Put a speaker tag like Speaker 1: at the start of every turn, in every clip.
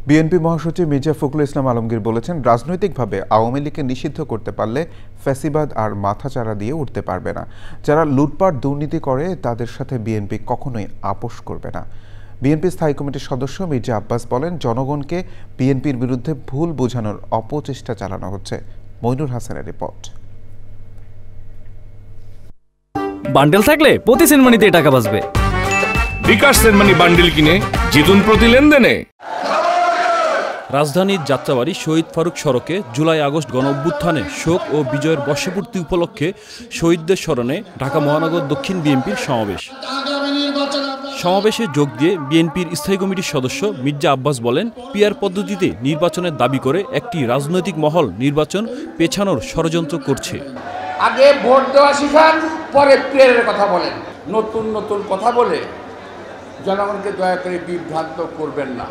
Speaker 1: BNP মহাসচিব মির্জা ফখরুল ইসলাম আলমগীর বলেছেন, রাজনৈতিকভাবে আওয়ামী লীগকে নিষিদ্ধ করতে পারলে ফ্যাসিবাদ আর মাথাচাড়া দিয়ে উঠতে পারবে না। যারা লুটপাট দুর্নীতি করে তাদের সাথে বিএনপি কখনোই আপোষ করবে না। বিএনপি স্থায়ী কমিটির সদস্য মির্জা আব্বাস বলেন, জনগণকে বিএনপির বিরুদ্ধে ভুল বোঝানোর অপচেষ্টা চালানো হচ্ছে। মইনুর হাসানের রিপোর্ট।
Speaker 2: বান্ডেল থাকলে প্রতি সেনমানিতে টাকা বাঁচবে।
Speaker 3: বিকাশ সেনমানি বান্ডেল কিনে জিতুন প্রতি লেনদেনে।
Speaker 2: রাজধানীর যাত্রাবাড়ি শহীদ ফারুক সড়কে জুলাই আগস্ট গণ অভ্যুত্থানে শোক ও বিজয়ের বর্ষপূর্তি উপলক্ষে শহীদদের স্মরণে ঢাকা মহানগর দক্ষিণ বিএনপির সমাবেশ। সমাবেশে যোগ দিয়ে বিএনপির স্থায়ী কমিটির সদস্য মির্জা আব্বাস বলেন, পিআর পদ্ধতিতে নির্বাচনের দাবি করে একটি রাজনৈতিক মহল নির্বাচন পেছানোর ষড়যন্ত্র করছে।
Speaker 4: আগে ভোট দেওয়া শিখান, পরে পিআরের কথা বলেন। নতুন নতুন কথা বলে জনগণকে দয়া করে বিভ্রান্ত করবেন না।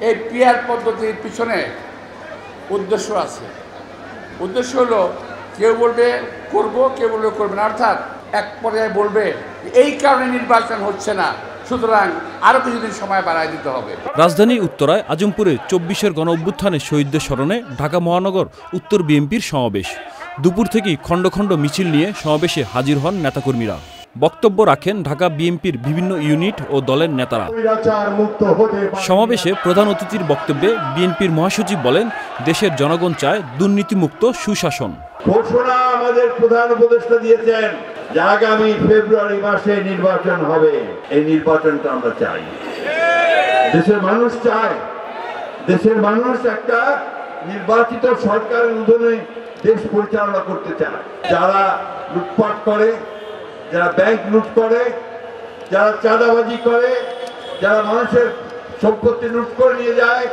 Speaker 4: এই পিআর পদ্ধতির পিছনে উদ্দেশ্য আছে। উদ্দেশ্য হলো কেউ বলবে করব, কেউ বলবে করবে না, অর্থাৎ এক পর্যায়ে বলবে এই কারণে নির্বাচন হচ্ছে না, সুতরাং আরও কিছুদিন সময় বাড়ায় দিতে হবে।
Speaker 2: রাজধানীর উত্তরায় আজমপুরে 24-এর গণ অভ্যুত্থানে শহীদদের স্মরণে ঢাকা মহানগর উত্তর বিএনপির সমাবেশ। দুপুর থেকেই খণ্ড খণ্ড মিছিল নিয়ে সমাবেশে হাজির হন নেতাকর্মীরা। বক্তব্য রাখেন ঢাকা বিএনপির বিভিন্ন ইউনিট ও দলের নেতারা। সমাবেশে প্রধান অতিথির বক্তব্যে বিএনপির মহাসচিব বলেন, দেশের জনগণ চায় দুর্নীতিমুক্ত সুশাসন।
Speaker 5: ঘোষণা আমাদের প্রধান উপদেষ্টা দিয়েছেন যে আগামী ফেব্রুয়ারি মাসে নির্বাচন হবে। এই নির্বাচনটা আমরা চাই, দেশের মানুষ চায়। দেশের মানুষ একটা নির্বাচিত সরকারের অধীনে দেশ পরিচালনা করতে চায়। যারা লুটপাট করে, যারা ব্যাংক লুট করে, যারা চাঁদাবাজি করে, যারা মানুষের সম্পত্তি লুট করে নিয়ে যায়,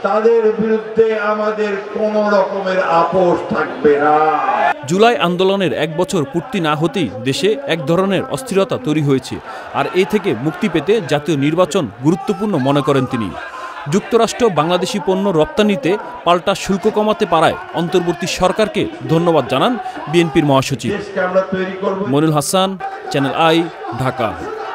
Speaker 5: তাদের বিরুদ্ধে আমাদের কোনো রকমের আপোষ থাকবে না।
Speaker 2: জুলাই আন্দোলনের 1 বছর পূর্তি না হতেই দেশে এক ধরনের অস্থিরতা তৈরি হয়েছে, আর এ থেকে মুক্তি পেতে জাতীয় নির্বাচন গুরুত্বপূর্ণ মনে করেন তিনি। যুক্তরাষ্ট্র বাংলাদেশি পণ্য রপ্তানিতে পাল্টা শুল্ক কমাতে পারায় অন্তর্বর্তী সরকারকে ধন্যবাদ জানান বিএনপির মহাসচিব। Monirul Hasan, channel I, Dhaka.